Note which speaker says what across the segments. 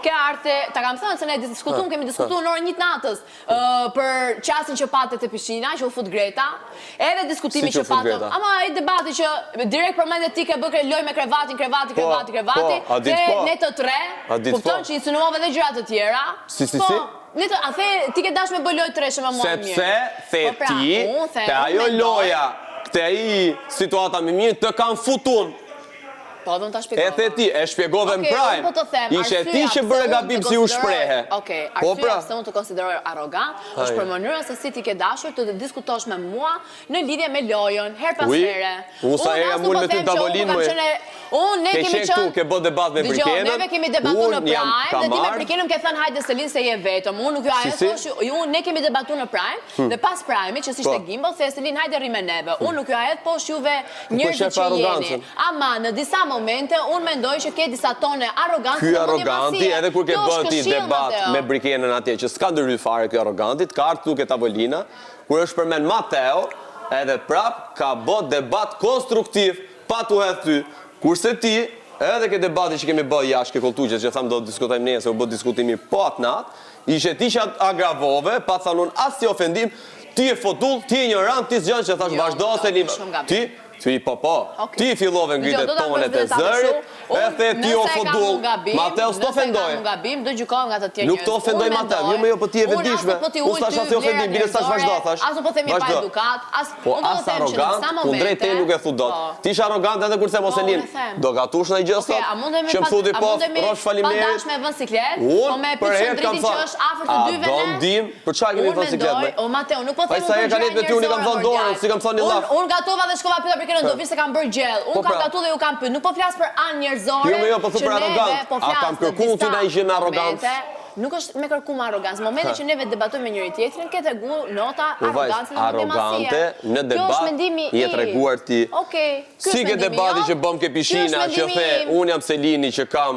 Speaker 1: ke arte, ta kam thënë se ne kemi diskutuar në orën 1 natës për qastin që patet e pishina, që u fut Greta, edhe diskutimi që patëm. Ama ai debati që direkt përmendet ti ke bërë loj me krevati, dhe ne të tre, kupton që insinuove dhe gjëra të tjera. A the ti ke dash me bëj lojë treshe me mua mirë.
Speaker 2: Sepse the ti, te ajo loja, te ai situata më mirë të kanë futun.
Speaker 1: Po, do të shpjegoj.
Speaker 2: E the ti, e shpjegove në prime. Ishe ti që bëre gabim si u shprehe.
Speaker 1: Okej, arsyeja pse unë të konsideroj arrogant është për mënyrën se si ti ke dashur të diskutosh me mua në lidhje me lojën her pas here.
Speaker 2: Unë sa herë jam unë me ty në tavolinë më.
Speaker 1: Unë ne kemi qenë
Speaker 2: ke bë debat me Brikenën.
Speaker 1: Neve kemi debatuar në prime, dhe ti me Brikenën ke thënë hajde Selin se je vetëm. Unë nuk ne kemi debatuar në prime dhe pas prime që ishte gimbal se Selin hajde rri me neve. Unë nuk ju ajet po shuve njerëzit që jeni. Ama në disa momente unë mendoj që ke disa tone arrogancë.
Speaker 2: Ky arroganti edhe kur ke bërë ti debat me Brikenën atje që s'ka ndërhyr fare ky arrogantit, ka ardhur duke tavolina, kur është përmend Mateo, edhe prap ka bë debat konstruktiv pa tu hedh ty. Kurse ti, edhe ke debati që kemi bërë jashtë ke Koltuqes, që thamë do të diskutojmë nesër, u bë diskutimi po atë natë, ishe ti që agravove, pa thanun as ti ofendim, ti e fotull, ti e ignorant, ti s'gjën që thash vazhdo se ti, ti fillove ngritet tonet e zërit, e the ti o fotull, Mateo s'to ofendoj. Nuk të ofendoj Mateo, jo po ti e vendishme, unë thash as ti ofendim, bile thash vazhdo, thash.
Speaker 1: As po themi pa edukat,
Speaker 2: as arrogant, unë drejt te nuk e thu dot. Ti ish arrogant edhe kurse mos e lin. Do gatush në gjë sot, që më thuti po, rosh faleminderit. Unë për herë kam thënë, a do ndim, për çfarë kemi vënë siklet?
Speaker 1: O Mateo, nuk po them.
Speaker 2: Sa herë ka let me ty unë kam thënë dorën, si kam thënë një llaf.
Speaker 1: Unë gatova dhe shkova pyeta Brikenën, do vi se kam bërë gjell. Unë kam gatuar dhe ju kam pyet. Nuk po flas për anë njerëzore.
Speaker 2: Jo, po thu për arrogant. A kam kërkuar ty na gjë me arrogancë?
Speaker 1: Nuk është me kërkuar me arrogancë. Momentin që neve debatojmë me njëri tjetrin, ke treguar nota arrogancë në
Speaker 2: arrogante në debat je treguar ti.
Speaker 1: Okej.
Speaker 2: Si ke debati që bëm ke pishina, që the unë jam Selini që kam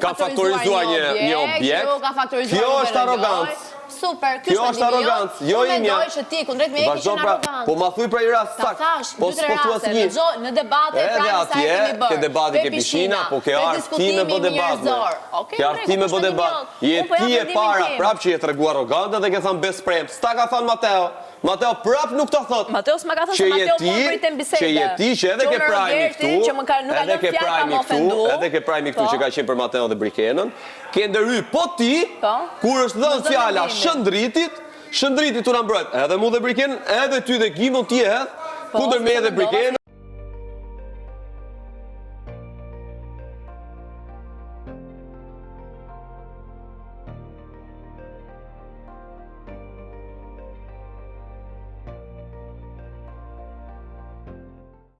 Speaker 2: faktorizuar një objekt. Kjo është arrogancë.
Speaker 1: Super,
Speaker 2: kjo është arrogancë, jo imja.
Speaker 1: Mendoj që ti kundrejt me e kishin arrogancë.
Speaker 2: Po ma thuj për i rast sakt. Po s'po thua s'një.
Speaker 1: Në debate
Speaker 2: edhe atje, ke debati ke pishina, po ke ardhë ti me bë debat. Ke ardhë ti me bë debat. Je ti e para prap që je tregu arrogante dhe ke thënë bes prem. S'ta ka thënë Mateo. Mateo prap nuk të thot.
Speaker 1: Mateo s'ma ka thënë se Mateo më pritem bisede.
Speaker 2: Që je ti që edhe ke prajmi këtu, edhe ke prajmi këtu që ka qenë për Mateo dhe Brikenën, ke ndërhy po ti, kur është dhënë fjala shëndritit u na mbrojt. Edhe mu dhe Brikenën, edhe ty dhe Gimon ti e hedh, kundër me dhe Brikenën.